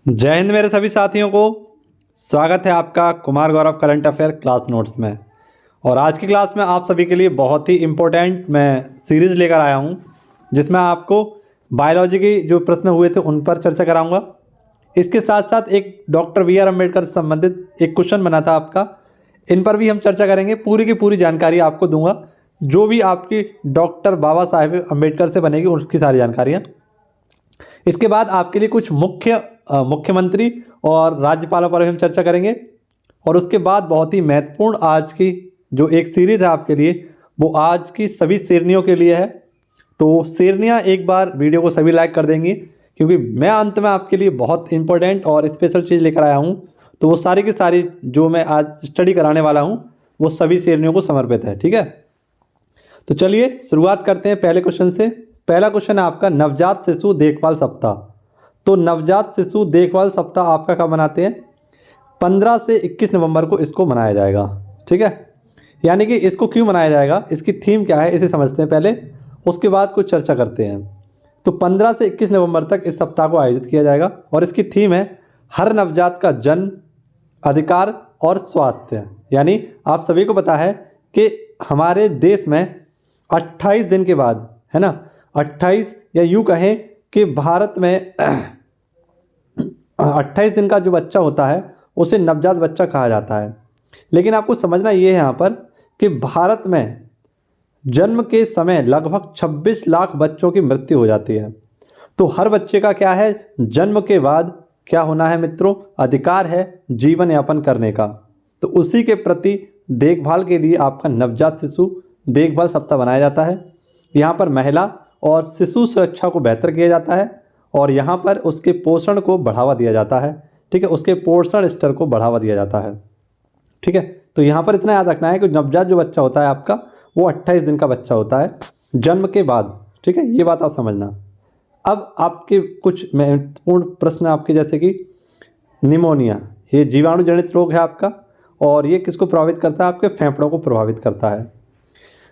जय हिंद मेरे सभी साथियों को। स्वागत है आपका Kumar Gaurav current affair class notes में। और आज की क्लास में आप सभी के लिए बहुत ही इम्पोर्टेंट मैं सीरीज़ लेकर आया हूं, जिसमें आपको बायोलॉजी के जो प्रश्न हुए थे उन पर चर्चा कराऊंगा। इसके साथ साथ एक डॉक्टर बी आर अम्बेडकर से संबंधित एक क्वेश्चन बना था आपका, इन पर भी हम चर्चा करेंगे। पूरी की पूरी जानकारी आपको दूंगा, जो भी आपकी डॉक्टर बाबा साहेब अम्बेडकर से बनेगी उसकी सारी जानकारियाँ। इसके बाद आपके लिए कुछ मुख्यमंत्री और राज्यपालों पर भी हम चर्चा करेंगे। और उसके बाद बहुत ही महत्वपूर्ण आज की जो एक सीरीज़ है आपके लिए, वो आज की सभी शेरनियों के लिए है। तो शेरनियाँ एक बार वीडियो को सभी लाइक कर देंगी, क्योंकि मैं अंत में आपके लिए बहुत इंपॉर्टेंट और स्पेशल चीज़ लेकर आया हूँ। तो वो सारी की सारी जो मैं आज स्टडी कराने वाला हूँ वो सभी शेरनियों को समर्पित है। ठीक है, तो चलिए शुरुआत करते हैं पहले क्वेश्चन से। पहला क्वेश्चन है आपका नवजात शिशु देखभाल सप्ताह। तो नवजात शिशु देखभाल सप्ताह आपका कब मनाते हैं? 15 से 21 नवंबर को इसको मनाया जाएगा। ठीक है, यानी कि इसको क्यों मनाया जाएगा, इसकी थीम क्या है, इसे समझते हैं पहले, उसके बाद कुछ चर्चा करते हैं। तो 15 से 21 नवंबर तक इस सप्ताह को आयोजित किया जाएगा और इसकी थीम है हर नवजात का जन्म, अधिकार और स्वास्थ्य। यानी आप सभी को पता है कि हमारे देश में 28 दिन के बाद, है ना, 28 या यूँ कहें कि भारत में 28 दिन का जो बच्चा होता है उसे नवजात बच्चा कहा जाता है। लेकिन आपको समझना ये है यहाँ पर कि भारत में जन्म के समय लगभग 26 लाख बच्चों की मृत्यु हो जाती है। तो हर बच्चे का क्या है, जन्म के बाद क्या होना है मित्रों, अधिकार है जीवन यापन करने का। तो उसी के प्रति देखभाल के लिए आपका नवजात शिशु देखभाल सप्ताह बनाया जाता है। यहाँ पर महिला और शिशु सुरक्षा को बेहतर किया जाता है और यहाँ पर उसके पोषण को बढ़ावा दिया जाता है। ठीक है, उसके पोषण स्तर को बढ़ावा दिया जाता है। ठीक है, तो यहाँ पर इतना याद रखना है कि नवजात जो बच्चा होता है आपका, वो 28 दिन का बच्चा होता है जन्म के बाद। ठीक है, ये बात आप समझना। अब आपके कुछ महत्वपूर्ण प्रश्न आपके, जैसे कि निमोनिया, ये जीवाणु जनित रोग है आपका, और ये किसको प्रभावित करता है, आपके फेफड़ों को प्रभावित करता है।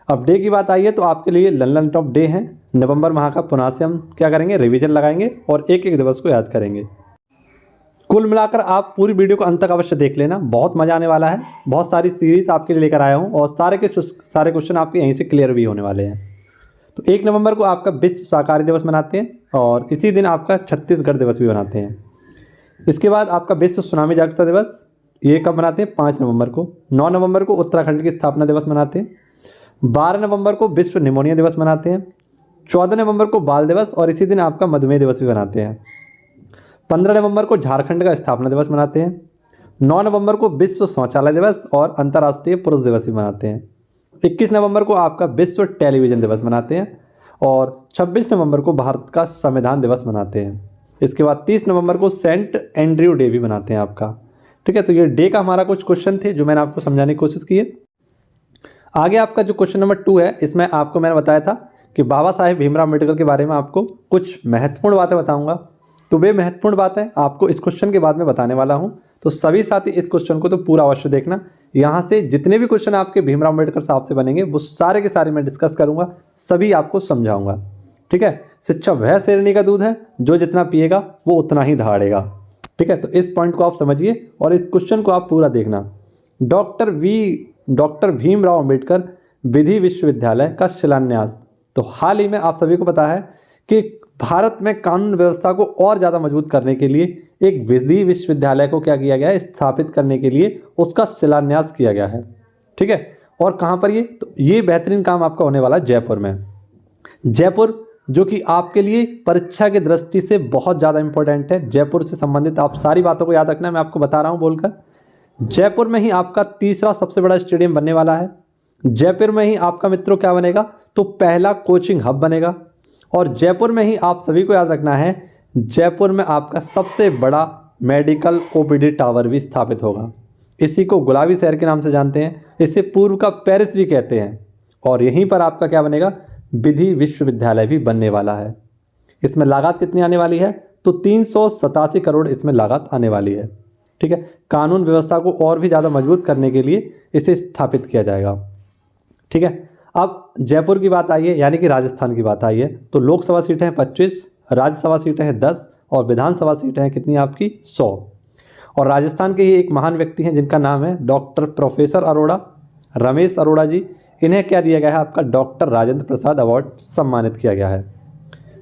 अब डे की बात आई है तो आपके लिए ललन टॉप डे है। नवंबर माह का पुनः से हम क्या करेंगे, रिवीजन लगाएंगे और एक एक दिवस को याद करेंगे। कुल मिलाकर आप पूरी वीडियो को अंत तक अवश्य देख लेना, बहुत मजा आने वाला है। बहुत सारी सीरीज आपके लिए लेकर आया हूँ और सारे के सारे क्वेश्चन आपके यहीं से क्लियर भी होने वाले हैं। तो 1 नवंबर को आपका विश्व शाकाहारी दिवस मनाते हैं और इसी दिन आपका छत्तीसगढ़ दिवस भी मनाते हैं। इसके बाद आपका विश्व सुनामी जागरूकता दिवस, ये कब मनाते हैं, 5 नवंबर को। 9 नवंबर को उत्तराखंड की स्थापना दिवस मनाते हैं। 12 नवंबर को विश्व निमोनिया दिवस मनाते हैं। 14 नवंबर को बाल दिवस और इसी दिन आपका मधुमेह दिवस भी मनाते हैं। 15 नवंबर को झारखंड का स्थापना दिवस मनाते हैं। 9 नवंबर को विश्व शौचालय दिवस और अंतर्राष्ट्रीय पुरुष दिवस भी मनाते हैं। 21 नवंबर को आपका विश्व टेलीविज़न दिवस मनाते हैं और 26 नवंबर को भारत का संविधान दिवस मनाते हैं। इसके बाद 30 नवंबर को सेंट एंड्रयू डे भी मनाते हैं आपका। ठीक है, तो ये डे का हमारा कुछ क्वेश्चन थे जो मैंने आपको समझाने की कोशिश की है। आगे आपका जो क्वेश्चन नंबर 2 है, इसमें आपको मैंने बताया था कि बाबा साहेब भीमराव अम्बेडकर के बारे में आपको कुछ महत्वपूर्ण बातें बताऊंगा। तो वे महत्वपूर्ण बातें आपको इस क्वेश्चन के बाद में बताने वाला हूं। तो सभी साथी इस क्वेश्चन को तो पूरा अवश्य देखना। यहाँ से जितने भी क्वेश्चन आपके भीमराव अम्बेडकर साहब से बनेंगे वो सारे के सारे मैं डिस्कस करूँगा, सभी आपको समझाऊँगा। ठीक है, शिक्षा वह शेरनी का दूध है जो जितना पिएगा वो उतना ही दहाड़ेगा। ठीक है, तो इस पॉइंट को आप समझिए और इस क्वेश्चन को आप पूरा देखना। डॉक्टर भीमराव अम्बेडकर विधि विश्वविद्यालय का शिलान्यास। तो हाल ही में आप सभी को पता है कि भारत में कानून व्यवस्था को और ज़्यादा मजबूत करने के लिए एक विधि विश्वविद्यालय को क्या किया गया है, स्थापित करने के लिए उसका शिलान्यास किया गया है। ठीक है, और कहाँ पर ये, तो ये बेहतरीन काम आपका होने वाला है जयपुर में। जयपुर जो कि आपके लिए परीक्षा की दृष्टि से बहुत ज़्यादा इंपॉर्टेंट है। जयपुर से संबंधित आप सारी बातों को याद रखना, मैं आपको बता रहा हूँ बोलकर। जयपुर में ही आपका तीसरा सबसे बड़ा स्टेडियम बनने वाला है। जयपुर में ही आपका मित्रों क्या बनेगा, तो पहला कोचिंग हब बनेगा। और जयपुर में ही आप सभी को याद रखना है, जयपुर में आपका सबसे बड़ा मेडिकल ओपीडी टावर भी स्थापित होगा। इसी को गुलाबी शहर के नाम से जानते हैं, इसे पूर्व का पेरिस भी कहते हैं। और यहीं पर आपका क्या बनेगा, विधि विश्वविद्यालय भी बनने वाला है। इसमें लागत कितनी आने वाली है, तो 387 करोड़ इसमें लागत आने वाली है। ठीक है, कानून व्यवस्था को और भी ज़्यादा मजबूत करने के लिए इसे स्थापित किया जाएगा। ठीक है, अब जयपुर की बात आई है, यानी कि राजस्थान की बात आई है। तो लोकसभा सीटें हैं 25, राज्यसभा सीटें हैं 10 और विधानसभा सीटें हैं कितनी आपकी 100। और राजस्थान के ही एक महान व्यक्ति हैं जिनका नाम है डॉक्टर प्रोफेसर अरोड़ा, रमेश अरोड़ा जी। इन्हें क्या दिया गया है आपका डॉक्टर राजेंद्र प्रसाद अवार्ड सम्मानित किया गया है।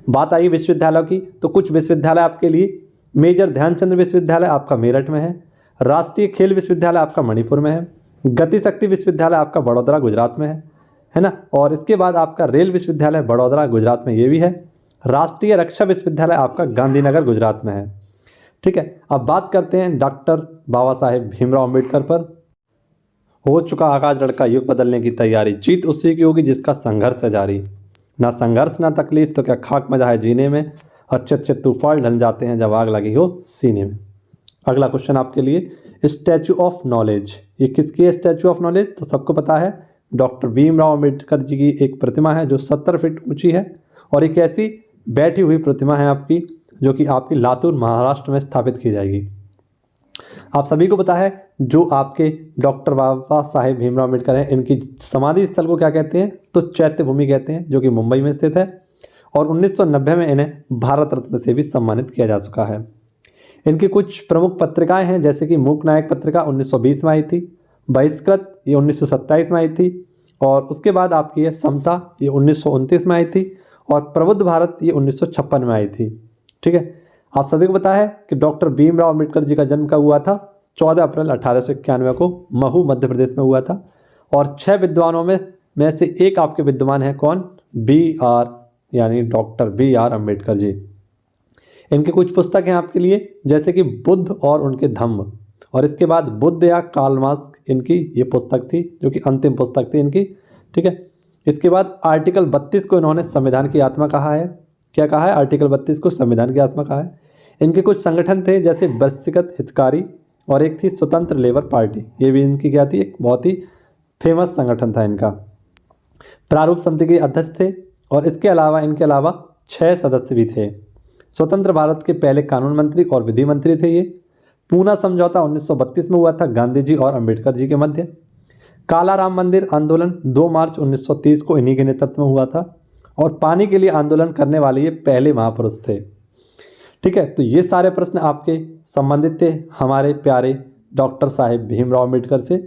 बात आई विश्वविद्यालयों की, तो कुछ विश्वविद्यालय आपके लिए, मेजर ध्यानचंद विश्वविद्यालय आपका मेरठ में है, राष्ट्रीय खेल विश्वविद्यालय आपका मणिपुर में है, गति शक्ति विश्वविद्यालय आपका बड़ौदा गुजरात में है ना। और इसके बाद आपका रेल विश्वविद्यालय बड़ौदा गुजरात में ये भी है। राष्ट्रीय रक्षा विश्वविद्यालय आपका गांधीनगर गुजरात में है। ठीक है, अब बात करते हैं डॉक्टर बाबा साहेब भीमराव अम्बेडकर पर। हो चुका आकाश लड़का, युग बदलने की तैयारी, जीत उसी की होगी जिसका संघर्ष है जारी। ना संघर्ष ना तकलीफ तो क्या खाक मजा है जीने में, अच्छे अच्छे तूफान ढल जाते हैं जब आग लगी हो सीने में। अगला क्वेश्चन आपके लिए, स्टैचू ऑफ नॉलेज, ये किसकी है स्टैचू ऑफ नॉलेज? तो सबको पता है डॉक्टर भीमराव अम्बेडकर जी की एक प्रतिमा है जो 70 फीट ऊंची है, और एक ऐसी बैठी हुई प्रतिमा है आपकी जो कि आपकी लातूर महाराष्ट्र में स्थापित की जाएगी। आप सभी को पता है जो आपके डॉक्टर बाबा साहेब भीमराव अम्बेडकर हैं, इनकी समाधि स्थल को क्या कहते हैं? तो चैत्य भूमि कहते हैं, जो कि मुंबई में स्थित है। और 1990 में इन्हें भारत रत्न से भी सम्मानित किया जा चुका है। इनकी कुछ प्रमुख पत्रिकाएं हैं, जैसे कि मूक नायक पत्रिका 1920 में आई थी, बहिष्कृत ये 1927 में आई थी, और उसके बाद आपकी है समता ये 1929 में आई थी, और प्रबुद्ध भारत ये 1956 में आई थी। ठीक है, आप सभी को पता है कि डॉक्टर भीमराव अम्बेडकर जी का जन्म कब हुआ था? 14 अप्रैल 1891 को महू मध्य प्रदेश में हुआ था। और 6 विद्वानों में से एक आपके विद्वान हैं कौन? BR, यानी डॉक्टर BR अम्बेडकर जी। इनकी कुछ पुस्तक हैं आपके लिए, जैसे कि बुद्ध और उनके धम्म, और इसके बाद बुद्ध या कार्ल मार्क्स इनकी ये पुस्तक थी जो कि अंतिम पुस्तक थी इनकी। ठीक है, इसके बाद आर्टिकल 32 को इन्होंने संविधान की आत्मा कहा है। क्या कहा है? आर्टिकल 32 को संविधान की आत्मा कहा है। इनके कुछ संगठन थे जैसे व्यक्तिगत हितकारी, और एक थी स्वतंत्र लेबर पार्टी, ये भी इनकी क्या थी? एक बहुत ही फेमस संगठन था इनका। प्रारूप समिति के अध्यक्ष थे, और इनके अलावा 6 सदस्य भी थे। स्वतंत्र भारत के पहले कानून मंत्री और विधि मंत्री थे ये। पूना समझौता 1932 में हुआ था गांधी जी और अंबेडकर जी के मध्य। काला राम मंदिर आंदोलन 2 मार्च 1930 को इन्हीं के नेतृत्व में हुआ था, और पानी के लिए आंदोलन करने वाले ये पहले महापुरुष थे। ठीक है, तो ये सारे प्रश्न आपके संबंधित थे हमारे प्यारे डॉक्टर साहेब भीमराव अम्बेडकर से।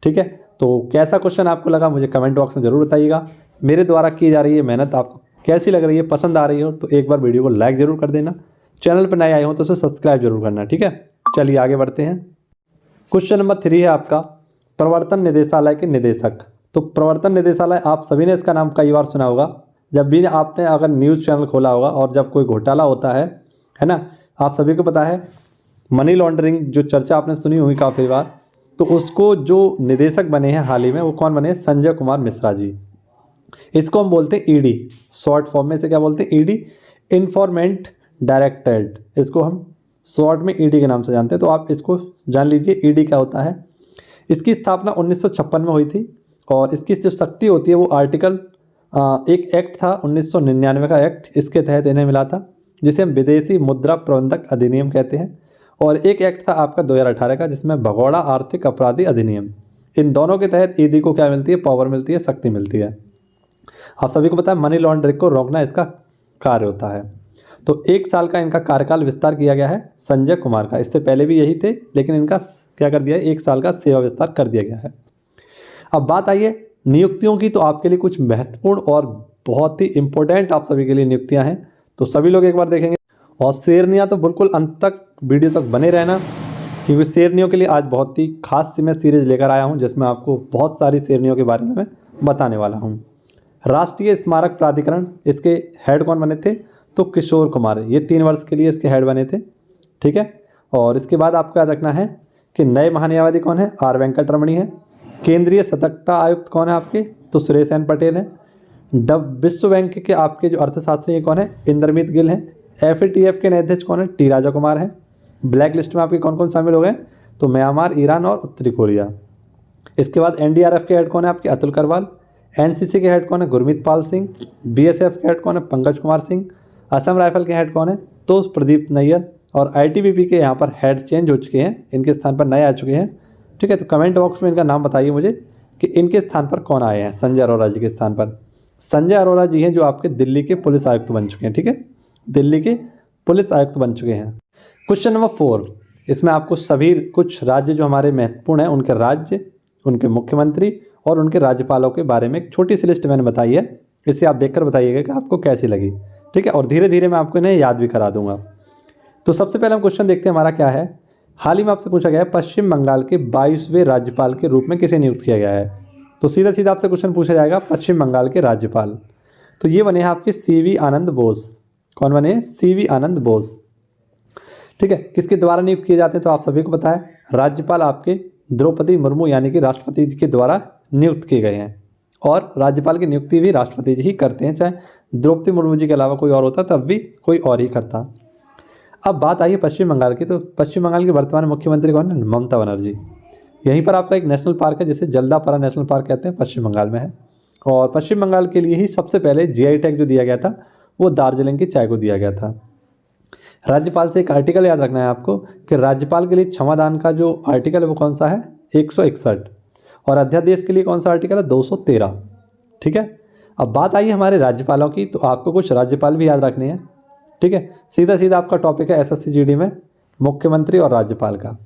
ठीक है, तो कैसा क्वेश्चन आपको लगा मुझे कमेंट बॉक्स में ज़रूर बताइएगा। मेरे द्वारा की जा रही है मेहनत आपको कैसी लग रही है, पसंद आ रही हो तो एक बार वीडियो को लाइक ज़रूर कर देना। चैनल पर नए आए हो तो उसे सब्सक्राइब जरूर करना। ठीक है, चलिए आगे बढ़ते हैं। क्वेश्चन नंबर 3 है आपका, प्रवर्तन निदेशालय के निदेशक। तो प्रवर्तन निदेशालय, आप सभी ने इसका नाम कई बार सुना होगा। जब भी आपने अगर न्यूज़ चैनल खोला होगा और जब कोई घोटाला होता है ना, आप सभी को पता है मनी लॉन्ड्रिंग जो चर्चा आपने सुनी होगी काफ़ी बार, तो उसको जो निदेशक बने हैं हाल ही में वो कौन बने हैं? संजय कुमार मिश्रा जी। इसको हम बोलते हैं ED, शॉर्ट फॉर्म में से क्या बोलते हैं? ED, इन्फॉर्मेंट डायरेक्टरेट, इसको हम शॉर्ट में ED के नाम से जानते हैं। तो आप इसको जान लीजिए ED क्या होता है। इसकी स्थापना 1956 में हुई थी, और इसकी जो शक्ति होती है वो आर्टिकल एक एक्ट था 1999 का एक्ट, इसके तहत इन्हें मिला था, जिसे हम विदेशी मुद्रा प्रबंधक अधिनियम कहते हैं। और एक एक्ट था आपका 2018 का जिसमें भगोड़ा आर्थिक अपराधी अधिनियम। इन दोनों के तहत ED को क्या मिलती है? पावर मिलती है, शक्ति मिलती है। आप सभी को पता है मनी लॉन्ड्रिंग को रोकना इसका कार्य होता है। तो 1 साल का इनका कार्यकाल विस्तार किया गया है संजय कुमार का। इससे पहले भी यही थे, लेकिन इनका क्या कर दिया है? 1 साल का सेवा विस्तार कर दिया गया है। अब बात आई है नियुक्तियों की, तो आपके लिए कुछ महत्वपूर्ण और बहुत ही इंपॉर्टेंट आप सभी के लिए नियुक्तियां हैं, तो सभी लोग एक बार देखेंगे। और शेरनियाँ तो बिल्कुल अंत तक वीडियो तक बने रहना, क्योंकि शेरनियों के लिए आज बहुत ही खास मैं सीरीज लेकर आया हूँ जिसमें आपको बहुत सारी शेरनियों के बारे में मैं बताने वाला हूँ। राष्ट्रीय स्मारक प्राधिकरण, इसके हेड कौन बने थे? तो किशोर कुमार, ये 3 वर्ष के लिए इसके हेड बने थे। ठीक है, और इसके बाद आपको याद रखना है कि नए महान्यायवादी कौन है? R वेंकटरमणी है। केंद्रीय सतर्कता आयुक्त कौन है आपके? तो सुरेश एन पटेल हैं। विश्व बैंक के आपके जो अर्थशास्त्री कौन है? इंद्रमीत गिल हैं। FATF के नए अध्यक्ष कौन है? T राजा कुमार हैं। ब्लैक लिस्ट में आपके कौन कौन शामिल हो गए? तो म्यांमार, ईरान और उत्तरी कोरिया। इसके बाद NDRF के हेड कौन है आपके? अतुल करवाल। NCC के हेड कौन है? गुरमीत पाल सिंह। BSF के हेड कौन है? पंकज कुमार सिंह। असम राइफल के हेड कौन है? तो प्रदीप नैयर। और ITBP के यहाँ पर हेड चेंज हो चुके हैं, इनके स्थान पर नए आ चुके हैं। ठीक है, तो कमेंट बॉक्स में इनका नाम बताइए मुझे कि इनके स्थान पर कौन आए हैं। संजय अरोड़ा जी के स्थान पर संजय अरोड़ा जी हैं जो आपके दिल्ली के पुलिस आयुक्त बन चुके हैं। ठीक है, दिल्ली के पुलिस आयुक्त बन चुके हैं। क्वेश्चन नंबर 4, इसमें आपको सभी कुछ राज्य जो हमारे महत्वपूर्ण हैं उनके राज्य, उनके मुख्यमंत्री और उनके राज्यपालों के बारे में एक छोटी सी लिस्ट मैंने बताई है। इसे आप देखकर बताइएगा कि आपको कैसी लगी, ठीक है। और धीरे धीरे मैं आपको इन्हें याद भी करा दूंगा। तो सबसे पहले हम क्वेश्चन देखते हैं हमारा क्या है। हाल ही में आपसे पूछा गया है पश्चिम बंगाल के 22वें राज्यपाल के रूप में किसे नियुक्त किया गया है। तो सीधा सीधा आपसे क्वेश्चन पूछा जाएगा पश्चिम बंगाल के राज्यपाल, तो ये बने हैं आपके CV आनंद बोस। कौन बने? CV आनंद बोस, ठीक है। किसके द्वारा नियुक्त किए जाते हैं तो आप सभी को पता है, राज्यपाल आपके द्रौपदी मुर्मू यानी कि राष्ट्रपति जी के द्वारा नियुक्त किए गए हैं। और राज्यपाल की नियुक्ति भी राष्ट्रपति जी ही करते हैं, चाहे द्रौपदी मुर्मू जी के अलावा कोई और होता तब भी कोई और ही करता। अब बात आई है पश्चिम बंगाल की, तो पश्चिम बंगाल के वर्तमान मुख्यमंत्री कौन है? ममता बनर्जी। यहीं पर आपका एक नेशनल पार्क है जिसे जल्दापारा नेशनल पार्क कहते हैं, पश्चिम बंगाल में है। और पश्चिम बंगाल के लिए ही सबसे पहले GI टैग जो दिया गया था वो दार्जिलिंग की चाय को दिया गया था। राज्यपाल से एक आर्टिकल याद रखना है आपको कि राज्यपाल के लिए क्षमादान का जो आर्टिकल है वो कौन सा है? 161। और अध्यादेश के लिए कौन सा आर्टिकल है? 213, ठीक है। अब बात आई है हमारे राज्यपालों की, तो आपको कुछ राज्यपाल भी याद रखने हैं, ठीक है। सीधा सीधा आपका टॉपिक है SSC GD में मुख्यमंत्री और राज्यपाल का,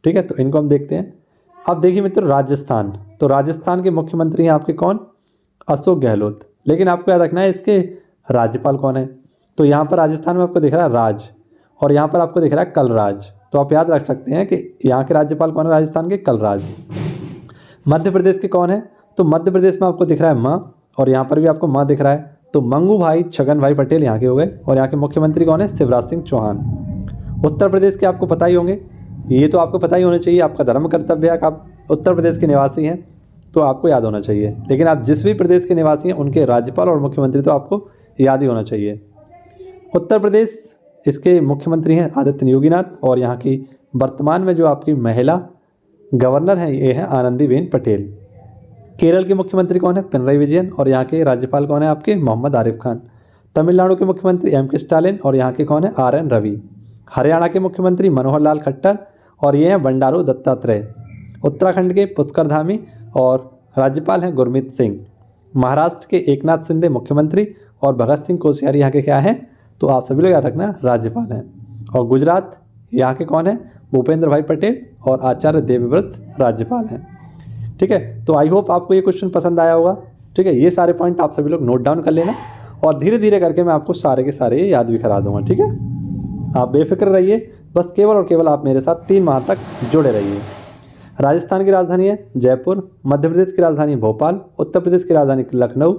ठीक है। तो इनको हम देखते हैं। अब देखिए मित्रों, राजस्थान, तो राजस्थान के मुख्यमंत्री हैं आपके कौन? अशोक गहलोत। लेकिन आपको याद रखना है इसके राज्यपाल कौन है। तो यहाँ पर राजस्थान में आपको दिख रहा है राज, और यहाँ पर आपको दिख रहा है कलराज। तो आप याद रख सकते हैं कि यहाँ के राज्यपाल कौन है राजस्थान के? कलराज। मध्य प्रदेश के कौन है? तो मध्य प्रदेश में आपको दिख रहा है माँ, और यहाँ पर भी आपको माँ दिख रहा है। तो मंगू भाई छगन भाई पटेल यहाँ के हो गए, और यहाँ के मुख्यमंत्री कौन है? शिवराज सिंह चौहान। उत्तर प्रदेश के आपको पता ही होंगे, ये तो आपको पता ही होना चाहिए, आपका धर्म कर्तव्य है कि आप उत्तर प्रदेश के निवासी हैं, तो आपको याद होना चाहिए। लेकिन आप जिस भी प्रदेश के निवासी हैं उनके राज्यपाल और मुख्यमंत्री तो आपको याद ही होना चाहिए। उत्तर प्रदेश, इसके मुख्यमंत्री हैं आदित्य योगीनाथ, और यहाँ की वर्तमान में जो आपकी महिला गवर्नर हैं ये हैं आनंदीबेन पटेल। केरल के मुख्यमंत्री कौन है? पिनराई विजयन, और यहाँ के राज्यपाल कौन है आपके? मोहम्मद आरिफ खान। तमिलनाडु के मुख्यमंत्री MK स्टालिन, और यहाँ के कौन है? RN रवि। हरियाणा के मुख्यमंत्री मनोहर लाल खट्टर, और ये हैं बंडारू दत्तात्रेय। उत्तराखंड के पुष्कर धामी, और राज्यपाल हैं गुरमीत सिंह। महाराष्ट्र के एकनाथ शिंदे मुख्यमंत्री, और भगत सिंह कोश्यारी यहाँ के क्या हैं? तो आप सभी लोग याद रखना राज्यपाल हैं। और गुजरात, यहाँ के कौन है? भूपेंद्र भाई पटेल, और आचार्य देवव्रत राज्यपाल हैं, ठीक है। तो आई होप आपको ये क्वेश्चन पसंद आया होगा, ठीक है। ये सारे पॉइंट आप सभी लोग नोट डाउन कर लेना, और धीरे धीरे करके मैं आपको सारे के सारे याद भी करा दूंगा, ठीक है। आप बेफिक्र रहिए, बस केवल और केवल आप मेरे साथ 3 माह तक जुड़े रहिए। राजस्थान की राजधानी है जयपुर, मध्य प्रदेश की राजधानी भोपाल, उत्तर प्रदेश की राजधानी लखनऊ,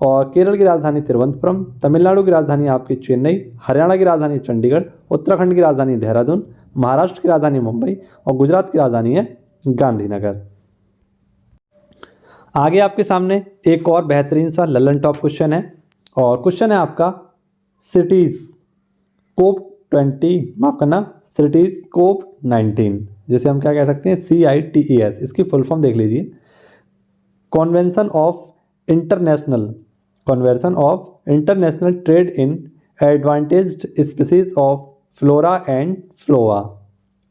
और केरल की राजधानी तिरुवनंतपुरम, तमिलनाडु की राजधानी आपकी चेन्नई, हरियाणा की राजधानी चंडीगढ़, उत्तराखंड की राजधानी देहरादून, महाराष्ट्र की राजधानी मुंबई, और गुजरात की राजधानी है गांधीनगर। आगे आपके सामने एक और बेहतरीन सा लल्लन टॉप क्वेश्चन है, और क्वेश्चन है आपका सिटीज कोप 20, माफ करना, सिटीज कोप 19, जिसे हम क्या कह सकते हैं? CITES। इसकी फुल फॉर्म देख लीजिए, convention of international trade in advantaged species of flora and fauna,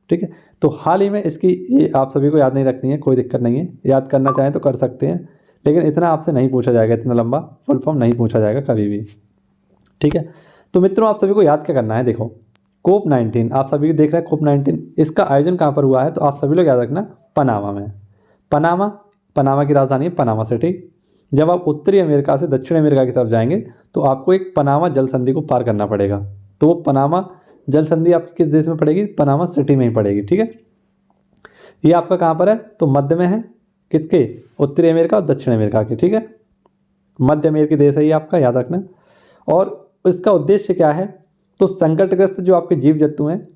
ठीक है। तो हाल ही में इसकी, ये आप सभी को याद नहीं रखनी है, कोई दिक्कत नहीं है, याद करना चाहें तो कर सकते हैं, लेकिन इतना आपसे नहीं पूछा जाएगा, इतना लंबा फुल फॉर्म नहीं पूछा जाएगा कभी भी, ठीक है। तो मित्रों आप सभी को याद क्या करना है, देखो कोप 19 आप सभी देख रहे हैं, कोप 19 इसका आयोजन कहाँ पर हुआ है? तो आप सभी लोग याद रखना पनामा में। पनामा की राजधानी है पनामा सिटी। जब आप उत्तरी अमेरिका से दक्षिण अमेरिका की तरफ जाएंगे तो आपको एक पनामा जल संधि को पार करना पड़ेगा, तो वो पनामा जल संधि आपकी किस देश में पड़ेगी? पनामा सिटी में ही पड़ेगी, ठीक है। ये आपका कहाँ पर है? तो मध्य में है, किसके? उत्तरी अमेरिका और दक्षिण अमेरिका के, ठीक है। मध्य अमेरिकी देश है ये आपका, याद रखना। और इसका उद्देश्य क्या है? तो संकटग्रस्त जो आपके जीव जंतु हैं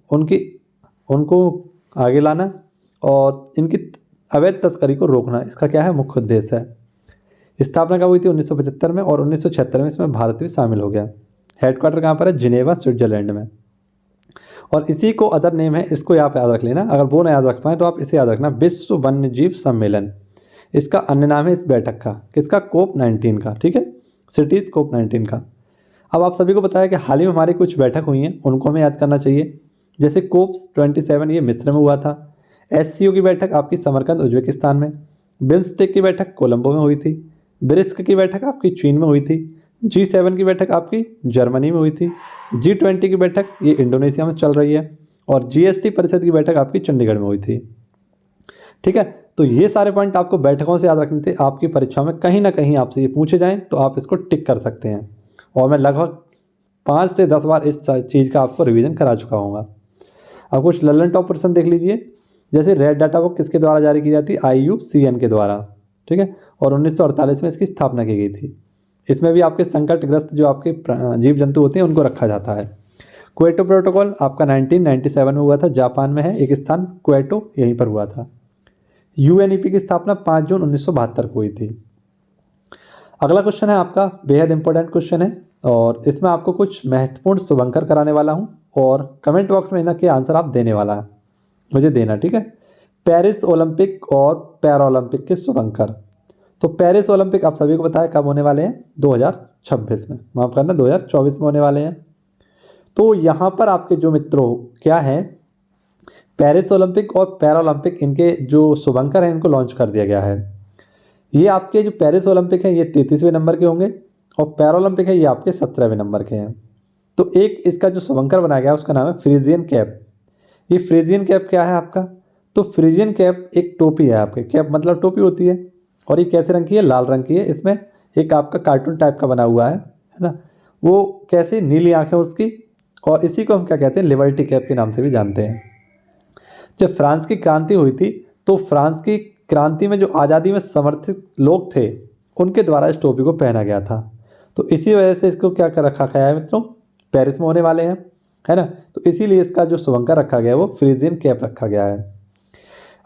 उनको आगे लाना और इनकी अवैध तस्करी को रोकना, इसका क्या है? मुख्य उद्देश्य है। स्थापना कब हुई थी? 1975 में, और 1976 में इसमें भारत भी शामिल हो गया। हेडक्वार्टर कहाँ पर है? जिनेवा स्विट्जरलैंड में। और इसी को अदर नेम है, इसको आप याद रख लेना, अगर वो ना याद रख पाए तो आप इसे याद रखना, विश्व वन्य जीव सम्मेलन। इसका अन्य नाम है इस बैठक का, किसका? कोप 19 का, ठीक है, सिटीज कोप 19 का। अब आप सभी को पता है कि हाल ही में हमारी कुछ बैठक हुई हैं, उनको हमें याद करना चाहिए। जैसे कोप 27 ये मिस्र में हुआ था, SCO की बैठक आपकी समरकंद उज्बेकिस्तान में, बिम्स्टेक की बैठक कोलंबो में हुई थी, ब्रिक्स की बैठक आपकी चीन में हुई थी, G7 की बैठक आपकी जर्मनी में हुई थी, G20 की बैठक ये इंडोनेशिया में चल रही है, और GST परिषद की बैठक आपकी चंडीगढ़ में हुई थी। ठीक है, तो ये सारे पॉइंट आपको बैठकों से याद रखने थे। आपकी परीक्षा में कहीं ना कहीं आपसे ये पूछे जाएं तो आप इसको टिक कर सकते हैं, और मैं लगभग 5 से 10 बार इस चीज़ का आपको रिवीजन करा चुका हूँ। अब कुछ ललन टॉप प्रश्न देख लीजिए। जैसे रेड डाटा बुक किसके द्वारा जारी की जाती है? IUCN के द्वारा। ठीक है, और 1948 में इसकी स्थापना की गई थी। इसमें भी आपके संकटग्रस्त जो आपके जीव जंतु होते हैं उनको रखा जाता है। क्वेटो प्रोटोकॉल आपका 1997 में हुआ था, जापान में है एक स्थान क्वेटो, यहीं पर हुआ था। UNEP की स्थापना 5 जून 1972 को हुई थी। अगला क्वेश्चन है आपका बेहद इंपॉर्टेंट क्वेश्चन है, और इसमें आपको कुछ महत्वपूर्ण शुभंकर कराने वाला हूं, और कमेंट बॉक्स में इनके आंसर आप देने वाला है, मुझे देना। ठीक है, पेरिस ओलंपिक और पैरालंपिक के शुभंकर। तो पेरिस ओलंपिक आप सभी को पता है कब होने वाले हैं? 2026 में, माफ करना 2024 में होने वाले हैं। तो यहाँ पर आपके जो मित्रों क्या है, पेरिस ओलंपिक और पैरालंपिक, इनके जो शुभंकर हैं इनको लॉन्च कर दिया गया है। ये आपके जो पेरिस ओलंपिक है ये 33वें नंबर के होंगे, और पैरालंपिक है ये आपके 17वें नंबर के हैं। तो एक इसका जो शुभंकर बनाया गया उसका नाम है फ्रीजियन कैप। ये फ्रीजियन कैप क्या है आपका? तो फ्रीजियन कैप एक टोपी है आपके, कैप मतलब टोपी होती है, और ये कैसे रंग की है? लाल रंग की है। इसमें एक आपका कार्टून टाइप का बना हुआ है ना, वो कैसे नीली आंखें उसकी, और इसी को हम क्या कहते हैं? लिबर्टी कैप के नाम से भी जानते हैं। जब फ्रांस की क्रांति हुई थी तो फ्रांस की क्रांति में जो आज़ादी में समर्थित लोग थे उनके द्वारा इस टोपी को पहना गया था। तो इसी वजह से इसको क्या कर रखा गया है मित्रों? पेरिस में होने वाले हैं, है ना, तो इसीलिए इसका जो शुभंकर रखा गया है वो फ्रीजियन कैप रखा गया है।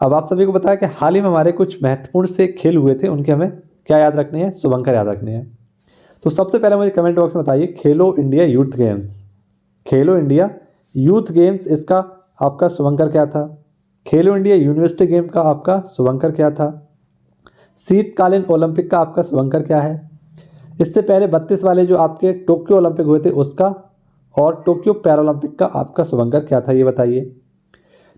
अब आप सभी को बताया कि हाल ही में हमारे कुछ महत्वपूर्ण से खेल हुए थे, उनके हमें क्या याद रखने हैं? शुभंकर याद रखने हैं। तो सबसे पहले मुझे कमेंट बॉक्स में बताइए, खेलो इंडिया यूथ गेम्स, खेलो इंडिया यूथ गेम्स, इसका आपका शुभंकर क्या था? खेलो इंडिया यूनिवर्सिटी गेम का आपका शुभंकर क्या था? शीतकालीन ओलंपिक का आपका शुभंकर क्या है? इससे पहले 32 वाले जो आपके टोक्यो ओलंपिक हुए थे उसका, और टोक्यो पैरालंपिक का आपका शुभंकर क्या था, ये बताइए।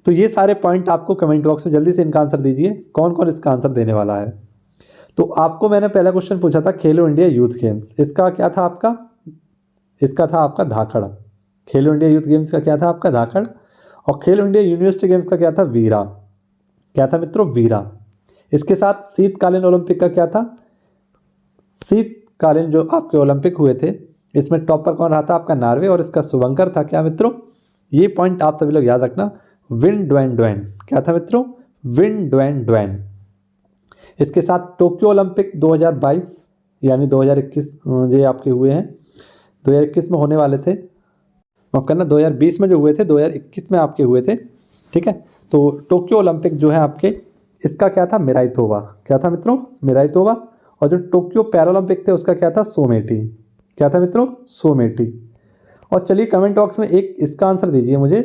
तो ये सारे पॉइंट आपको कमेंट बॉक्स में जल्दी से इनका आंसर दीजिए, कौन कौन इसका आंसर देने वाला है। तो आपको मैंने पहला क्वेश्चन पूछा था खेलो इंडिया यूथ गेम्स, इसका क्या था आपका? इसका था आपका धाकड़। खेलो इंडिया यूथ गेम्स का क्या था आपका? धाकड़। और खेलो इंडिया यूनिवर्सिटी गेम्स का क्या था? वीरा। क्या था मित्रों? वीरा। इसके साथ शीतकालीन ओलंपिक का क्या था? शीतकालीन जो आपके ओलंपिक हुए थे इसमें टॉपर कौन रहा था? आपका नॉर्वे, और इसका शुभंकर था क्या मित्रों? ये पॉइंट आप सभी लोग याद रखना, विन ड्वेन ड्वेन। क्या था मित्रों? Win Dwayne Dwayne. इसके साथ टोक्यो ओलंपिक 2022 यानी 2021 ये आपके हुए हैं, 2021 में होने वाले थे, माफ करना 2020 में जो हुए थे 2021 में आपके हुए थे। ठीक है, तो टोक्यो ओलंपिक जो है आपके, इसका क्या था? मिराइतोवा। क्या था मित्रों? मिराइतोवा। और जो टोक्यो पैरालंपिक थे उसका क्या था? सोमेटी। क्या था मित्रों? सोमेटी। और चलिए कमेंट बॉक्स में एक इसका आंसर दीजिए मुझे,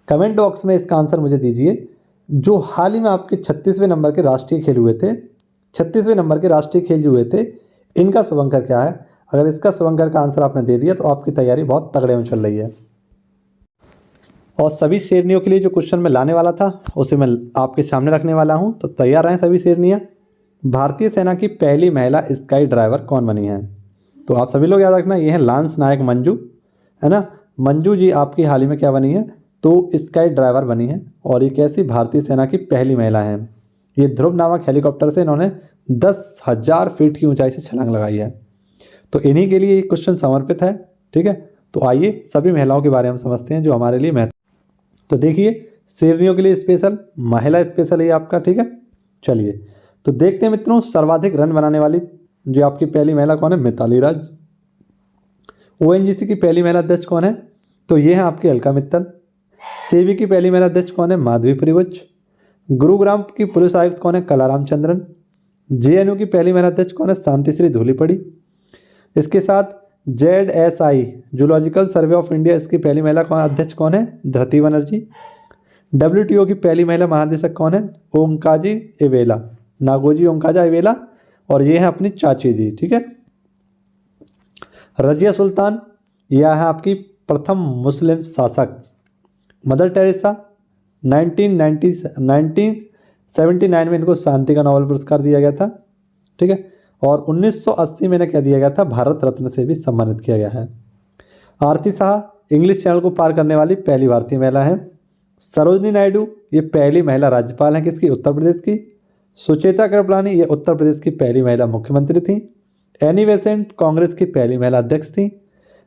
कमेंट बॉक्स में इसका आंसर मुझे दीजिए, जो हाल ही में आपके 36वें नंबर के राष्ट्रीय खेल हुए थे, 36वें नंबर के राष्ट्रीय खेल जो हुए थे इनका शुभंकर क्या है? अगर इसका शुभंकर का आंसर आपने दे दिया तो आपकी तैयारी बहुत तगड़े में चल रही है। और सभी शेरनियों के लिए जो क्वेश्चन मैं लाने वाला था उसे मैं आपके सामने रखने वाला हूं, तो तैयार रहें सभी शेरनियाँ। भारतीय सेना की पहली महिला स्काई ड्राइवर कौन बनी है? तो आप सभी लोग याद रखना, ये है लांस नायक मंजू, है ना। मंजू जी आपकी हाल ही में क्या बनी है? तो स्काई ड्राइवर बनी है, और ये कैसी? भारतीय सेना की पहली महिला है। ये ध्रुव नामक हेलीकॉप्टर से इन्होंने 10,000 फीट की ऊंचाई से छलांग लगाई है। तो इन्हीं के लिए ये क्वेश्चन समर्पित है। ठीक है, तो आइए सभी महिलाओं के बारे में समझते हैं जो हमारे लिए महत्व। तो देखिए शेरनियों के लिए स्पेशल, महिला स्पेशल है आपका। ठीक है, चलिए तो देखते हैं मित्रों, सर्वाधिक रन बनाने वाली जो आपकी पहली महिला कौन है? मिताली राज। ONGC की पहली महिला अध्यक्ष कौन है? तो ये है आपकी अलका मित्तल। सेबी की पहली महिला अध्यक्ष कौन है? माधवी परिवच। गुरुग्राम की पुलिस आयुक्त कौन है? कलाराम चंद्रन। JNU की पहली महिला अध्यक्ष कौन है? शांतिश्री धूलीपड़ी। इसके साथ ZSI zoological survey of India, इसकी पहली महिला अध्यक्ष कौन है? धृति बनर्जी। WTO की पहली महिला महानिदेशक कौन है? ओंकाजी इवेला, नागोजी ओंकाजा इवेला, और ये है अपनी चाची जी। ठीक है, रजिया सुल्तान, यह है आपकी प्रथम मुस्लिम शासक। मदर टेरेसा 1979 में इनको शांति का नोबेल पुरस्कार दिया गया था। ठीक है, और 1980 में इन्हें क्या दिया गया था? भारत रत्न से भी सम्मानित किया गया है। आरती शाह इंग्लिश चैनल को पार करने वाली पहली भारतीय महिला हैं। सरोजनी नायडू ये पहली महिला राज्यपाल हैं किसकी, उत्तर प्रदेश की। सुचेता कृपलानी ये उत्तर प्रदेश की पहली महिला मुख्यमंत्री थी। एनी बेसेंट कांग्रेस की पहली महिला अध्यक्ष थी।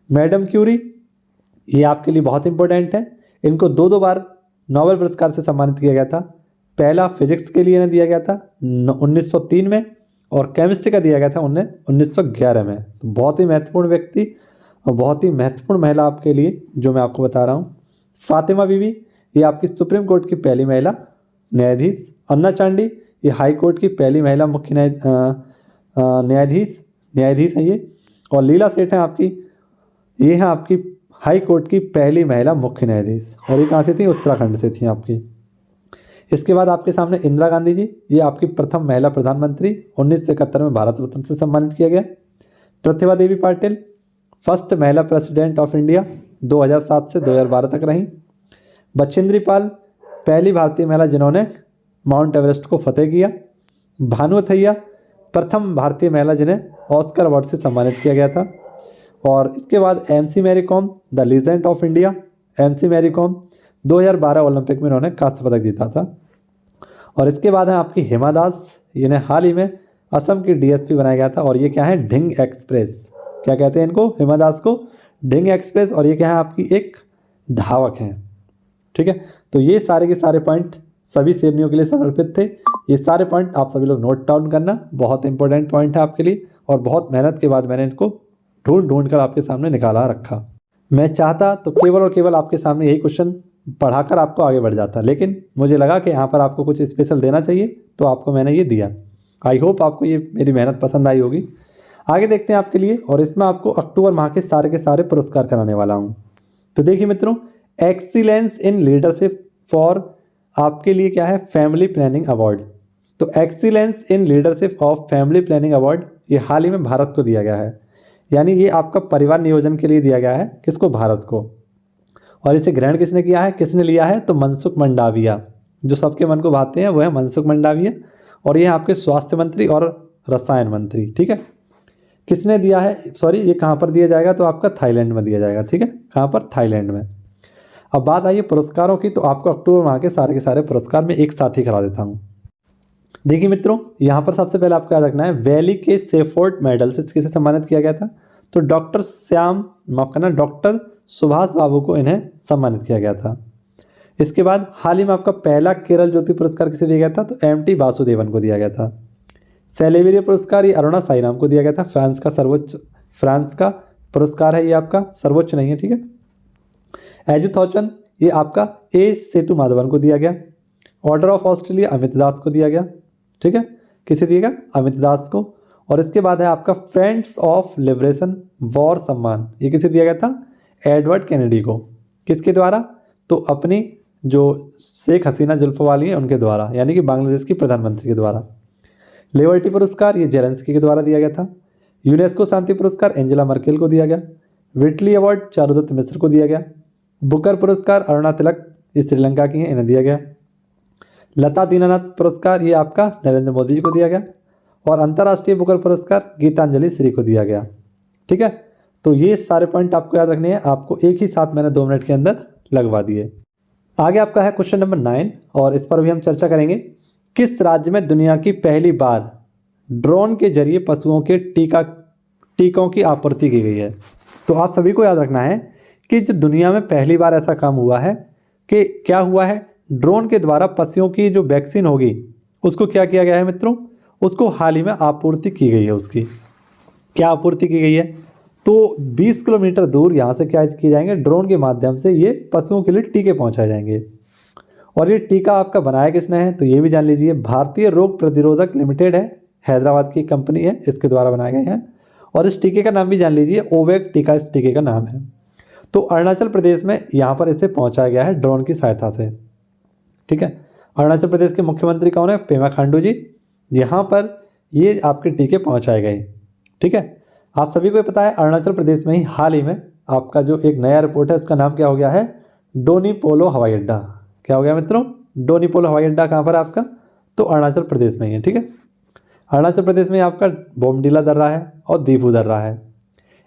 मैडम क्यूरी ये आपके लिए बहुत इंपॉर्टेंट है, इनको दो दो बार नोबेल पुरस्कार से सम्मानित किया गया था। पहला फिजिक्स के लिए इन्हें दिया गया था 1903 में, और केमिस्ट्री का दिया गया था उन्हें 1911 में। तो बहुत ही महत्वपूर्ण व्यक्ति और बहुत ही महत्वपूर्ण महिला आपके लिए जो मैं आपको बता रहा हूँ। फातिमा बीबी ये आपकी सुप्रीम कोर्ट की पहली महिला न्यायाधीश। अन्ना चांडी ये हाई कोर्ट की पहली महिला मुख्य न्यायाधीश हैं ये। और लीला सेठ हैं आपकी, ये हैं आपकी हाई कोर्ट की पहली महिला मुख्य न्यायाधीश, और ये कहाँ से थी, उत्तराखंड से थी आपकी। इसके बाद आपके सामने इंदिरा गांधी जी, ये आपकी प्रथम महिला प्रधानमंत्री, 1971 में भारत रत्न से सम्मानित किया गया। प्रतिभा देवी पाटिल फर्स्ट महिला प्रेसिडेंट ऑफ इंडिया, 2007 से 2012 तक रहीं। बछेंद्री पाल पहली भारतीय महिला जिन्होंने माउंट एवरेस्ट को फतेह किया। भानु अथैया प्रथम भारतीय महिला जिन्हें ऑस्कर अवार्ड से सम्मानित किया गया था। और इसके बाद MC Mary Kom the legend of India, MC Mary Kom 2012 Olympic में इन्होंने कांस्य पदक जीता था। और इसके बाद है आपकी हिमा दास, इन्हें हाल ही में असम की डीएसपी बनाया गया था, और ये क्या है, ढिंग एक्सप्रेस, क्या कहते हैं इनको, हिमा दास को ढिंग एक्सप्रेस, और ये क्या है आपकी एक धावक हैं। ठीक है, तो ये सारे के सारे पॉइंट सभी श्रेणियों के लिए समर्पित थे। ये सारे पॉइंट आप सभी लोग नोट डाउन करना, बहुत इंपॉर्टेंट पॉइंट है आपके लिए, और बहुत मेहनत के बाद मैंने इसको ढूंढ कर आपके सामने निकाला रखा। मैं चाहता तो केवल और केवल आपके सामने यही क्वेश्चन पढ़ाकर आपको आगे बढ़ जाता, लेकिन मुझे लगा कि यहाँ पर आपको कुछ स्पेशल देना चाहिए, तो आपको मैंने ये दिया। आई होप आपको ये मेरी मेहनत पसंद आई होगी। आगे देखते हैं आपके लिए, और इसमें आपको अक्टूबर माह के सारे पुरस्कार कराने वाला हूँ। तो देखिए मित्रों, एक्सीलेंस इन लीडरशिप फॉर आपके लिए क्या है, फैमिली प्लानिंग अवार्ड। तो excellence in leadership of family planning award ये हाल ही में भारत को दिया गया है, यानी ये आपका परिवार नियोजन के लिए दिया गया है, किसको, भारत को। और इसे ग्रहण किसने किया है, किसने लिया है, तो मनसुख मंडाविया, जो सबके मन को भाते हैं वो है मनसुख मंडाविया, और ये आपके स्वास्थ्य मंत्री और रसायन मंत्री। ठीक है, किसने दिया है, सॉरी ये कहाँ पर दिया जाएगा, तो आपका थाईलैंड में दिया जाएगा। ठीक है, कहाँ पर, थाईलैंड में। अब बात आई है पुरस्कारों की, तो आपको अक्टूबर माह के सारे पुरस्कार में एक साथ ही करा देता हूँ। देखिए मित्रों, यहाँ पर सबसे पहले आपको याद रखना है, वैली के सेफोर्ड मेडल से किसे सम्मानित किया गया था, तो डॉक्टर सुभाष बाबू को इन्हें सम्मानित किया गया था। इसके बाद हाल ही में आपका पहला केरल ज्योति पुरस्कार किसे दिया गया था, तो एमटी वासुदेवन को दिया गया था। सेलेविरिया पुरस्कार ये अरुणा साईराम को दिया गया था, फ्रांस का पुरस्कार है ये आपका, सर्वोच्च नहीं है। ठीक है, एजुथॉचन ये आपका ए सेतु माधवन को दिया गया। ऑर्डर ऑफ ऑस्ट्रेलिया अमित दास को दिया गया। ठीक है, किसे दिया गया, अमित दास को। और इसके बाद है आपका फ्रेंड्स ऑफ लिबरेशन वॉर सम्मान, ये किसे दिया गया था, एडवर्ड कैनेडी को। किसके द्वारा, तो अपनी जो शेख हसीना जुल्फवाली हैं उनके द्वारा, यानी कि बांग्लादेश की प्रधानमंत्री के द्वारा। लिबर्टी पुरस्कार ये जेलेंस्की के द्वारा दिया गया था। यूनेस्को शांति पुरस्कार एंजेला मर्केल को दिया गया। विटली अवार्ड चारुदत्त मिश्र को दिया गया। बुकर पुरस्कार अरुणा तिलक, ये श्रीलंका की हैं, इन्हें दिया गया। लता दीनानाथ पुरस्कार ये आपका नरेंद्र मोदी जी को दिया गया। और अंतर्राष्ट्रीय बुकर पुरस्कार गीतांजलि श्री को दिया गया। ठीक है, तो ये सारे पॉइंट आपको याद रखने हैं, आपको एक ही साथ मैंने 2 मिनट के अंदर लगवा दिए। आगे आपका है क्वेश्चन नंबर 9, और इस पर भी हम चर्चा करेंगे। किस राज्य में दुनिया की पहली बार ड्रोन के जरिए पशुओं के टीकों की आपूर्ति की गई है? तो आप सभी को याद रखना है कि जो दुनिया में पहली बार ऐसा काम हुआ है कि क्या हुआ है, ड्रोन के द्वारा पशुओं की जो वैक्सीन होगी उसको क्या किया गया है मित्रों, उसको हाल ही में आपूर्ति की गई है। उसकी क्या आपूर्ति की गई है, तो 20 किलोमीटर दूर यहाँ से क्या किए जाएंगे, ड्रोन के माध्यम से ये पशुओं के लिए टीके पहुँचाए जाएंगे। और ये टीका आपका बनाया किसने है, तो ये भी जान लीजिए, भारतीय रोग प्रतिरोधक लिमिटेड है, हैदराबाद की कंपनी है, इसके द्वारा बनाए गए हैं। और इस टीके का नाम भी जान लीजिए, ओवैक टीका इस टीके का नाम है। तो अरुणाचल प्रदेश में यहाँ पर इसे पहुँचाया गया है ड्रोन की सहायता से। ठीक है, अरुणाचल प्रदेश के मुख्यमंत्री कौन है, पेमा खांडू जी। यहाँ पर ये आपके टीके पहुँचाए गए। ठीक है, आप सभी को पता है अरुणाचल प्रदेश में ही हाल ही में आपका जो एक नया रिपोर्ट है उसका नाम क्या हो गया है, डोनी पोलो हवाई अड्डा। क्या हो गया मित्रों, डोनी पोलो हवाई अड्डा कहाँ पर है आपका, तो अरुणाचल प्रदेश में ही है। ठीक है, अरुणाचल प्रदेश में आपका बोमडीला दर्रा है और दीफू दर्रा है।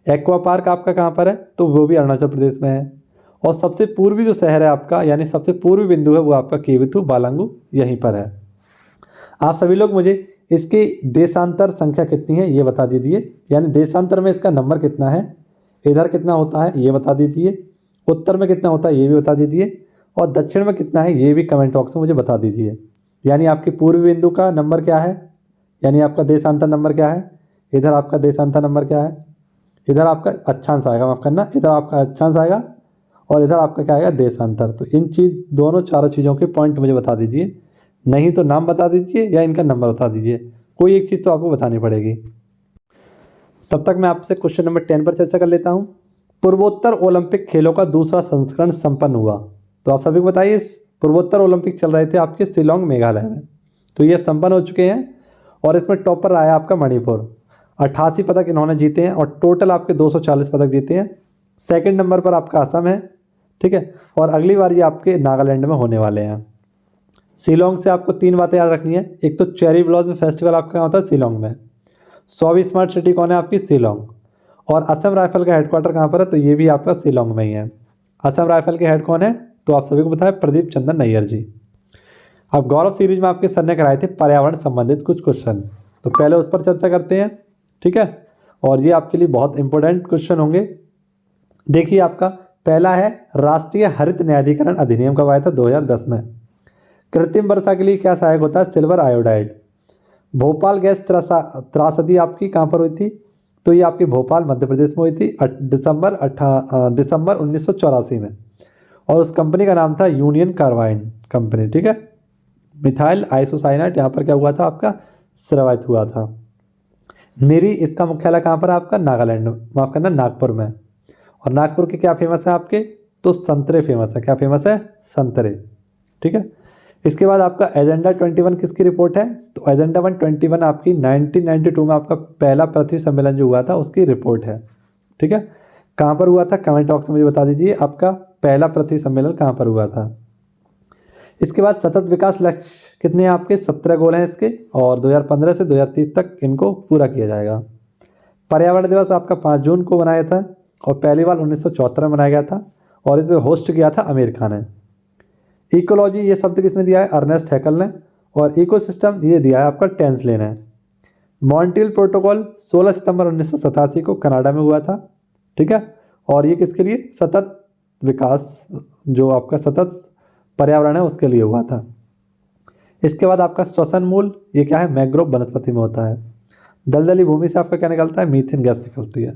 एक्वा पार्क आपका कहाँ पर है, तो वो भी अरुणाचल प्रदेश में है। और सबसे पूर्वी जो शहर है आपका, यानी सबसे पूर्वी बिंदु है, वो आपका केविथु बालांगू यहीं पर है। आप सभी लोग मुझे इसकी देशांतर संख्या कितनी है ये बता दीजिए, यानी देशांतर में इसका नंबर कितना है, इधर कितना होता है ये बता दीजिए, उत्तर में कितना होता है ये भी बता दीजिए, और दक्षिण में कितना है ये भी कमेंट बॉक्स में मुझे बता दीजिए। यानी आपकी पूर्वी बिंदु का नंबर क्या है, यानी आपका देशांतर नंबर क्या है, इधर आपका देशांतर नंबर क्या है, इधर आपका अक्षांश आएगा, माफ़ करना, इधर आपका अक्षांश आएगा और इधर आपका क्या आएगा, देशांतर। तो इन दोनों चारों चीज़ों के पॉइंट मुझे बता दीजिए, नहीं तो नाम बता दीजिए या इनका नंबर बता दीजिए, कोई एक चीज़ तो आपको बतानी पड़ेगी। तब तक मैं आपसे क्वेश्चन नंबर 10 पर चर्चा कर लेता हूँ। पूर्वोत्तर ओलंपिक खेलों का दूसरा संस्करण संपन्न हुआ। तो आप सभी को बताइए, पूर्वोत्तर ओलंपिक चल रहे थे आपके शिलोंग मेघालय में, तो ये संपन्न हो चुके हैं और इसमें टॉपर आया आपका मणिपुर। 88 पदक इन्होंने जीते हैं और टोटल आपके 240 पदक जीते हैं। सेकंड नंबर पर आपका असम है, ठीक है, और अगली बार ये आपके नागालैंड में होने वाले हैं। शिलोंग से आपको 3 बातें याद रखनी है। एक तो चेरी ब्लॉसम फेस्टिवल आपका कहाँ होता है, शिलोंग में। 100वीं स्मार्ट सिटी कौन है आपकी, शिलोंग। और असम राइफल का हेडक्वार्टर कहाँ पर है, तो ये भी आपका शिलोंग में ही है। असम राइफल के हेड कौन है, तो आप सभी को पता है, प्रदीप चंद्र नैयर जी। अब गौरव सीरीज में आपके सर ने कराए थे पर्यावरण संबंधित कुछ क्वेश्चन, तो पहले उस पर चर्चा करते हैं, ठीक है, और ये आपके लिए बहुत इंपॉर्टेंट क्वेश्चन होंगे। देखिए, आपका पहला है, राष्ट्रीय हरित न्यायाधिकरण अधिनियम कब आया था, 2010 में। कृत्रिम वर्षा के लिए क्या सहायक होता है, सिल्वर आयोडाइड। भोपाल गैस त्रासदी आपकी कहाँ पर हुई थी, तो ये आपकी भोपाल मध्य प्रदेश में हुई थी दिसंबर 1984 में, और उस कंपनी का नाम था यूनियन कार्बाइन कंपनी, ठीक है। मिथाइल आइसोसाइनाइड यहाँ पर क्या हुआ था, आपका सर्वाइव हुआ था। निरी, इसका मुख्यालय कहाँ पर है आपका, नागालैंड, माफ़ करना, नागपुर में। और नागपुर के क्या फेमस है आपके, तो संतरे फेमस है। क्या फेमस है, संतरे, ठीक है। इसके बाद आपका एजेंडा 21 किसकी रिपोर्ट है, तो एजेंडा 121 आपकी 1992 में आपका पहला पृथ्वी सम्मेलन जो हुआ था उसकी रिपोर्ट है, ठीक है। कहाँ पर हुआ था, कमेंट बॉक्स में मुझे बता दीजिए, आपका पहला पृथ्वी सम्मेलन कहाँ पर हुआ था। इसके बाद सतत विकास लक्ष्य कितने हैं आपके, 17 गोल हैं इसके, और 2015 से 2030 तक इनको पूरा किया जाएगा। पर्यावरण दिवस आपका 5 जून को बनाया था और पहली बार 1974 में बनाया गया था, और इसे होस्ट किया था अमेरिका ने। इकोलॉजी, ये शब्द किसने दिया है, अर्नेस्ट हैकल ने, और इकोसिस्टम ये दिया है आपका टेंसले ने। मॉन्ट्रियल प्रोटोकॉल 16 सितंबर 1987 को कनाडा में हुआ था, ठीक है, और ये किसके लिए, सतत विकास, जो आपका सतत पर्यावरण है उसके लिए हुआ था। इसके बाद आपका श्वसन मूल, ये क्या है, मैंग्रोव वनस्पति में होता है। दलदली भूमि से आपका क्या निकलता है, मीथेन गैस निकलती है,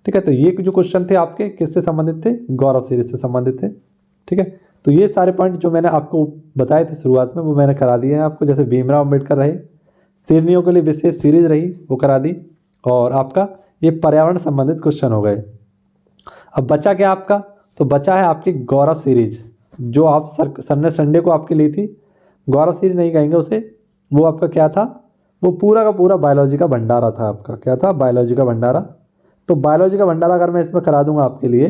ठीक है। तो ये जो क्वेश्चन थे आपके किससे संबंधित थे, गौरव सीरीज से संबंधित थे, ठीक है। तो ये सारे पॉइंट जो मैंने आपको बताए थे शुरुआत में वो मैंने करा दिए हैं आपको। जैसे भीमराव अम्बेडकर रहे, शेरनियों के लिए विशेष सीरीज रही वो करा दी, और आपका ये पर्यावरण संबंधित क्वेश्चन हो गए। अब बचा क्या आपका, तो बचा है आपकी गौरव सीरीज, जो आप सर ने संडे को आपकी ली थी। गौरव सीरीज नहीं कहेंगे उसे, वो आपका क्या था, वो पूरा का पूरा बायोलॉजी का भंडारा था आपका। क्या था, बायोलॉजी का भंडारा। तो बायोलॉजी का भंडारा अगर मैं इसमें करा दूंगा आपके लिए,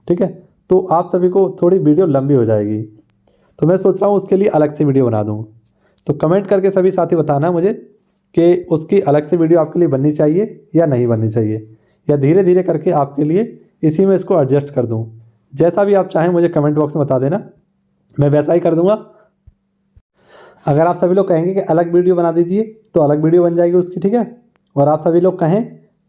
ठीक है, तो आप सभी को थोड़ी वीडियो लंबी हो जाएगी, तो मैं सोच रहा हूँ उसके लिए अलग से वीडियो बना दूँ। तो कमेंट करके सभी साथी बताना मुझे कि उसकी अलग से वीडियो आपके लिए बननी चाहिए या नहीं बननी चाहिए, या धीरे धीरे करके आपके लिए इसी में इसको एडजस्ट कर दूँ। जैसा भी आप चाहें मुझे कमेंट बॉक्स में बता देना, मैं वैसा ही कर दूँगा। अगर आप सभी लोग कहेंगे कि अलग वीडियो बना दीजिए तो अलग वीडियो बन जाएगी उसकी, ठीक है। और आप सभी लोग कहें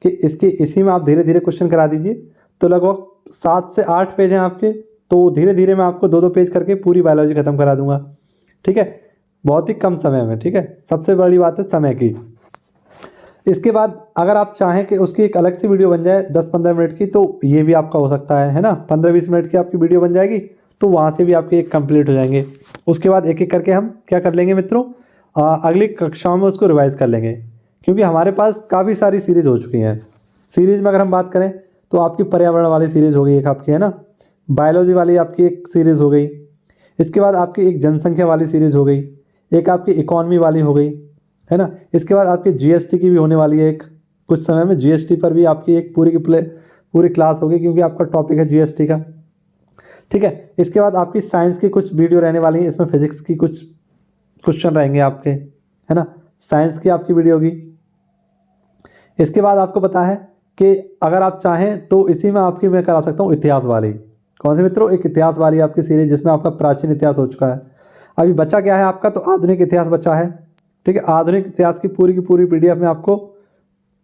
कि इसी में आप धीरे धीरे क्वेश्चन करा दीजिए, तो लगभग 7 से 8 पेज हैं आपके, तो धीरे धीरे मैं आपको 2-2 पेज करके पूरी बायोलॉजी खत्म करा दूंगा, ठीक है, बहुत ही कम समय में, ठीक है। सबसे बड़ी बात है समय की। इसके बाद अगर आप चाहें कि उसकी एक अलग से वीडियो बन जाए 10-15 मिनट की, तो ये भी आपका हो सकता है ना, 15-20 मिनट की आपकी वीडियो बन जाएगी, तो वहाँ से भी आपके एक कंप्लीट हो जाएंगे। उसके बाद एक एक करके हम क्या कर लेंगे मित्रों, अगली कक्षाओं में उसको रिवाइज़ कर लेंगे, क्योंकि हमारे पास काफ़ी सारी सीरीज़ हो चुकी हैं। सीरीज़ में अगर हम बात करें तो आपकी पर्यावरण वाली सीरीज़ हो गई एक आपकी, है ना, बायोलॉजी वाली आपकी एक सीरीज़ हो गई, इसके बाद आपकी एक जनसंख्या वाली सीरीज़ हो गई, एक आपकी इकॉनमी वाली हो गई, है ना। इसके बाद आपकी जीएसटी की भी होने वाली है एक, कुछ समय में जीएसटी पर भी आपकी एक पूरी क्लास होगी, क्योंकि आपका टॉपिक है जीएसटी का, ठीक है। इसके बाद आपकी साइंस की कुछ वीडियो रहने वाली है, इसमें फिजिक्स की कुछ क्वेश्चन रहेंगे आपके, है ना, साइंस की आपकी वीडियो होगी। इसके बाद आपको पता है कि अगर आप चाहें तो इसी में आपकी मैं करा सकता हूँ इतिहास वाली। कौन से मित्रों? एक इतिहास वाली आपकी सीरीज जिसमें आपका प्राचीन इतिहास हो चुका है। अभी बचा क्या है आपका? तो आधुनिक इतिहास बचा है। ठीक है, आधुनिक इतिहास की पूरी PDF में आपको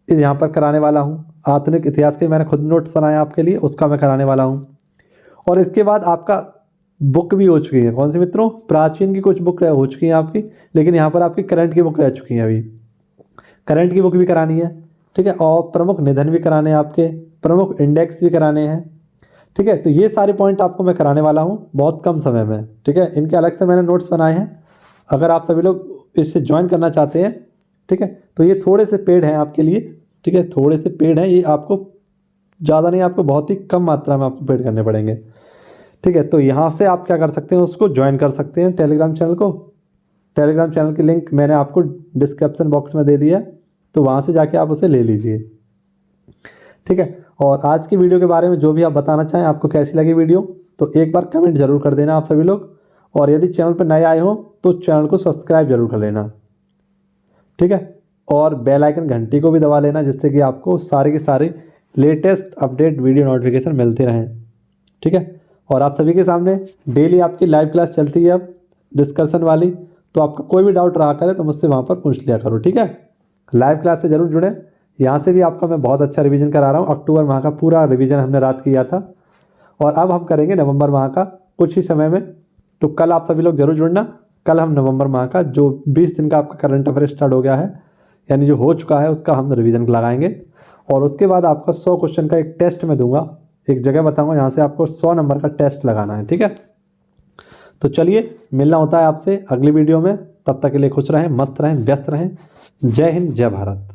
यहाँ पर कराने वाला हूँ। आधुनिक इतिहास के मैंने खुद नोट्स बनाए आपके लिए, उसका मैं कराने वाला हूँ। और इसके बाद आपका बुक भी हो चुकी है। कौन सी मित्रों? प्राचीन की कुछ बुक हो चुकी हैं आपकी, लेकिन यहाँ पर आपकी करंट की बुक रह चुकी हैं। अभी करंट की बुक भी करानी है। ठीक है, और प्रमुख निधन भी कराने हैं आपके, प्रमुख इंडेक्स भी कराने हैं। ठीक है, तो ये सारे पॉइंट आपको मैं कराने वाला हूँ बहुत कम समय में। ठीक है, इनके अलग से मैंने नोट्स बनाए हैं। अगर आप सभी लोग इससे ज्वाइन करना चाहते हैं, ठीक है, तो ये थोड़े से पेड हैं आपके लिए। ठीक है, थोड़े से पेड हैं, ये आपको ज़्यादा नहीं, आपको बहुत ही कम मात्रा में आपको पेड करने पड़ेंगे। ठीक है, तो यहाँ से आप क्या कर सकते हैं, उसको ज्वाइन कर सकते हैं टेलीग्राम चैनल को। टेलीग्राम चैनल की लिंक मैंने आपको डिस्क्रिप्शन बॉक्स में दे दिया है, तो वहाँ से जाके आप उसे ले लीजिए। ठीक है, और आज की वीडियो के बारे में जो भी आप बताना चाहें, आपको कैसी लगी वीडियो, तो एक बार कमेंट जरूर कर देना आप सभी लोग। और यदि चैनल पर नए आए हो तो चैनल को सब्सक्राइब जरूर कर लेना। ठीक है, और बेल आइकन घंटी को भी दबा लेना, जिससे कि आपको सारे के सारे लेटेस्ट अपडेट वीडियो नोटिफिकेशन मिलते रहें। ठीक है, और आप सभी के सामने डेली आपकी लाइव क्लास चलती है अब डिस्कशन वाली, तो आपका कोई भी डाउट रहा करे तो मुझसे वहाँ पर पूछ लिया करो। ठीक है, लाइव क्लास से ज़रूर जुड़ें। यहाँ से भी आपका मैं बहुत अच्छा रिवीजन करा रहा हूँ। अक्टूबर माह का पूरा रिवीजन हमने रात किया था, और अब हम करेंगे नवंबर माह का कुछ ही समय में। तो कल आप सभी लोग जरूर जुड़ना। कल हम नवंबर माह का जो 20 दिन का आपका करंट अफेयर स्टार्ट हो गया है, यानी जो हो चुका है, उसका हम रिवीजन लगाएंगे। और उसके बाद आपका 100 क्वेश्चन का एक टेस्ट मैं दूंगा, एक जगह बताऊंगा, यहाँ से आपको 100 नंबर का टेस्ट लगाना है। ठीक है, तो चलिए मिलना होता है आपसे अगली वीडियो में। तब तक के लिए खुश रहें, मस्त रहें, व्यस्त रहें। जय हिंद, जय भारत।